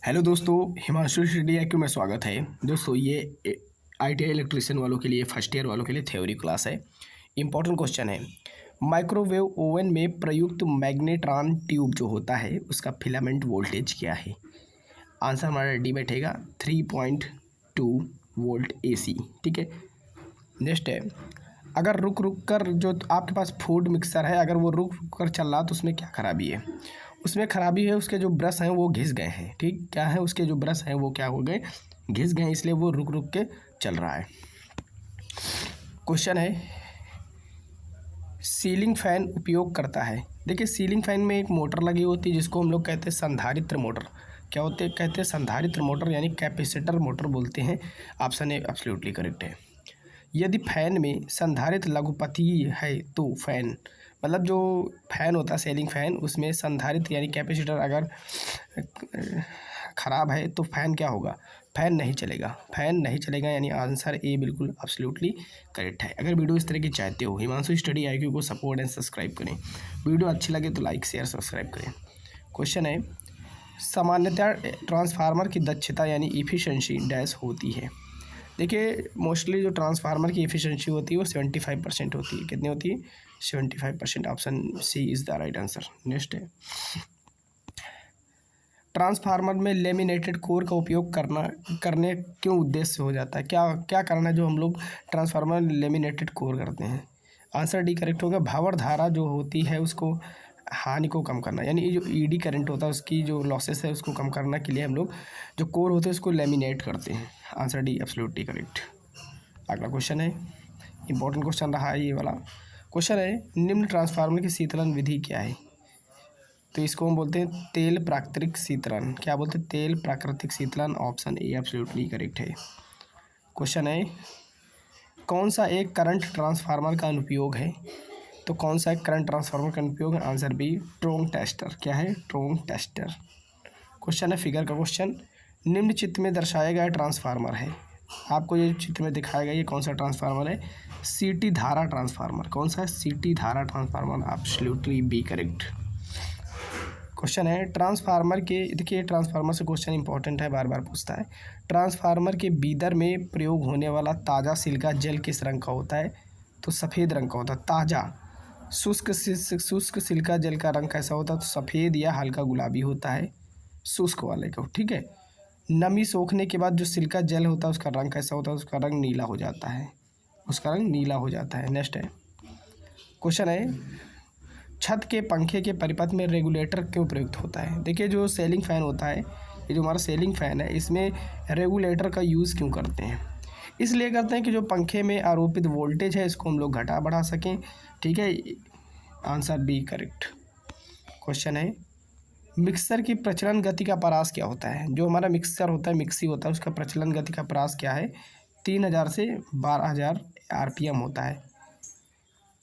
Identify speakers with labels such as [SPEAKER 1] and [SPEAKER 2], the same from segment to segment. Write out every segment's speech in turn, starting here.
[SPEAKER 1] Hello दोस्तों, Himanshu study IQ में स्वागत है। दोस्तों ये ITI इलेक्ट्रीशियन वालों के लिए, फर्स्ट ईयर वालों के लिए थ्योरी क्लास है। इंपॉर्टेंट क्वेश्चन है, माइक्रोवेव ओवन में प्रयुक्त मैग्नेट्रॉन ट्यूब जो होता है उसका फिलामेंट वोल्टेज क्या है। आंसर हमारा डी बैठेगा 3.2 वोल्ट AC। ठीक है। नेक्स्ट है, अगर रुक रुक कर जो आपके पास फूड मिक्सर है, अगर वो रुक रुक कर चल रहा तो उसमें क्या खराबी है। उसमें खराबी है उसके जो ब्रश हैं वो घिस गए हैं। ठीक, क्या है, उसके जो ब्रश हैं वो क्या हो गए, घिस गए, इसलिए वो रुक रुक के चल रहा है। क्वेश्चन है, सीलिंग फैन उपयोग करता है। देखिए सीलिंग फैन में एक मोटर लगी होती है जिसको हम लोग कहते हैं संधारित्र मोटर। क्या होते हैं, कहते हैं संधारित्र मोटर, यानी कैपेसिटर मोटर बोलते हैं। ऑप्शन ए एब्सोल्युटली करेक्ट है। यदि फैन में संधारित्र लघुपथी है तो फैन, मतलब जो फैन होता है सीलिंग फैन, उसमें संधारित्र यानी कैपेसिटर अगर ख़राब है तो फैन क्या होगा, फैन नहीं चलेगा। फैन नहीं चलेगा यानी आंसर ए बिल्कुल एब्सोल्युटली करेक्ट है। अगर वीडियो इस तरह की चाहते हो, हिमांशु स्टडी IQ को सपोर्ट एंड सब्सक्राइब करें। वीडियो अच्छी लगे तो लाइक शेयर सब्सक्राइब करें। क्वेश्चन है, सामान्यतः ट्रांसफार्मर की दक्षता यानी इफिशिएंसी डैश होती है। देखिए मोस्टली जो ट्रांसफार्मर की एफिशिएंसी होती है वो 75% होती है। कितनी होती है, 75%। Option C is the right answer. Next है, ट्रांसफार्मर में लेमिनेटेड कोर का उपयोग करने क्यों उद्देश्य हो जाता है। क्या क्या कारण है जो हम लोग ट्रांसफार्मर में लेमिनेटेड कोर करते हैं। आंसर डी करेक्ट होगा। भावर धारा जो होती है उसको हानि को कम करना, यानी जो ED करंट होता है उसकी जो लॉसेस है उसको कम करने के लिए हम लोग जो कोर होते हैं उसको लेमिनेट करते हैं। Answer D absolutely correct. अगला क्वेश्चन है, इंपॉर्टेंट क्वेश्चन रहा है ये वाला। क्वेश्चन है, निम्न ट्रांसफार्मर की शीतलन विधि क्या है। तो इसको हम बोलते हैं तेल प्राकृतिक शीतलन। क्या बोलते हैं, तेल प्राकृतिक शीतलन। ऑप्शन ए एब्सोल्युटली करेक्ट है। क्वेश्चन है, कौन सा एक करंट ट्रांसफार्मर का अनुप्रयोग है। तो कौन सा एक करंट ट्रांसफार्मर का अनुप्रयोग है। Answer B tong tester. क्या है, ट्रोंग टेस्टर। क्वेश्चन है फिगर का क्वेश्चन, निम्न चित्र में दर्शाया गया ट्रांसफार्मर है। आपको ये चित्र में दिखाया गया ये कौन सा ट्रांसफार्मर है, CT धारा ट्रांसफार्मर। कौन सा है, CT धारा transformer. Absolutely B correct. Question है, ट्रांसफार्मर के, देखिए ट्रांसफार्मर से क्वेश्चन इंपॉर्टेंट है, बार बार पूछता है। ट्रांसफार्मर के बीदर में प्रयोग होने वाला ताज़ा सिलिका जेल किस रंग का होता है। तो सफ़ेद रंग का होता है। ताज़ा शुष्क सिलिका जेल का रंग कैसा होता है, तो सफ़ेद या हल्का गुलाबी होता है शुष्क वाले को। ठीक है। नमी सोखने के बाद जो सिलिका जेल होता है उसका रंग कैसा होता है, उसका रंग नीला हो जाता है, उसका रंग नीला हो जाता है। नेक्स्ट है, क्वेश्चन है, छत के पंखे के परिपथ में रेगुलेटर क्यों प्रयुक्त होता है। देखिए जो सीलिंग फ़ैन होता है, ये जो हमारा सीलिंग फ़ैन है, इसमें रेगुलेटर का यूज़ क्यों करते हैं। इसलिए करते हैं कि जो पंखे में आरोपित वोल्टेज है इसको हम लोग घटा बढ़ा सकें। ठीक है। Answer B correct. क्वेश्चन है, मिक्सर की प्रचलन गति का परास क्या होता है। जो हमारा मिक्सर होता है, मिक्सी होता है, उसका प्रचलन गति का परास क्या है, 3000 से 12000 RPM होता है।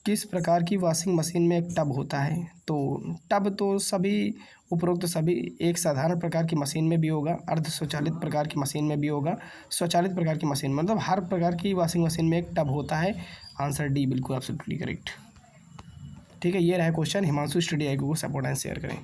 [SPEAKER 1] किस प्रकार की वॉशिंग मशीन में एक टब होता है। तो टब तो सभी उपरोक्त सभी एक साधारण प्रकार की मशीन में भी होगा, अर्ध स्वचालित प्रकार की मशीन में भी होगा, स्वचालित प्रकार की मशीन, मतलब हर प्रकार की वॉशिंग मशीन में एक टब होता है। आंसर डी बिल्कुल एब्सोल्युटली करेक्ट। ठीक है, ये रहा क्वेश्चन। हिमांशु स्टडी IQ को सपोर्ट एंड शेयर करें।